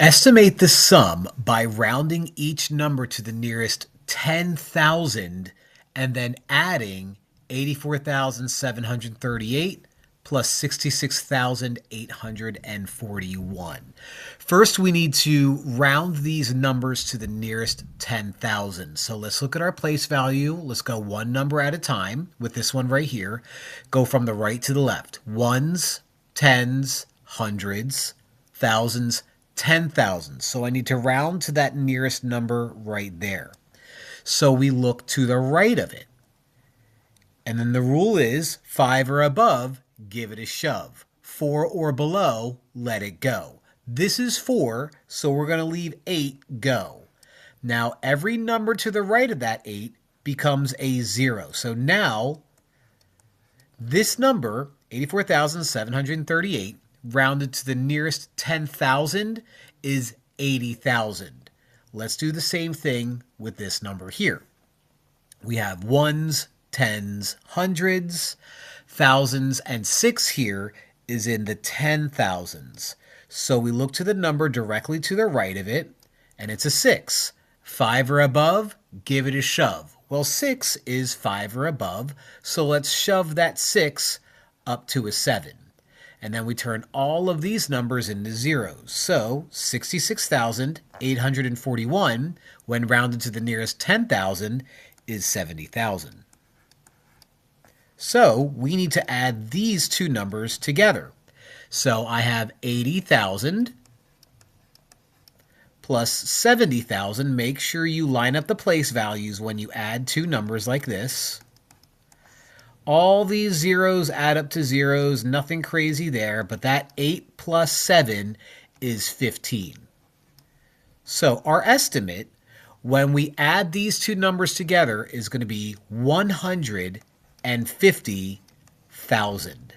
Estimate the sum by rounding each number to the nearest 10,000 and then adding 84,738 plus 66,841. First, we need to round these numbers to the nearest 10,000. So let's look at our place value. Let's go one number at a time with this one right here. Go from the right to the left. Ones, tens, hundreds, thousands, 10,000. So I need to round to that nearest number right there. So we look to the right of it. And then the rule is 5 or above, give it a shove. 4 or below, let it go. This is 4, so we're going to leave 8 go. Now every number to the right of that 8 becomes a 0. So now this number, 84,738, rounded to the nearest 10,000 is 80,000. Let's do the same thing with this number here. We have ones, tens, hundreds, thousands, and 6 here is in the 10,000s. So we look to the number directly to the right of it, and it's a 6. 5 or above, give it a shove. Well, 6 is 5 or above, so let's shove that 6 up to a 7. And then we turn all of these numbers into zeros. So 66,841, when rounded to the nearest 10,000, is 70,000. So we need to add these two numbers together. So I have 80,000 plus 70,000. Make sure you line up the place values when you add two numbers like this. All these zeros add up to zeros, nothing crazy there, but that 8 plus 7 is 15. So our estimate, when we add these two numbers together, is going to be 150,000.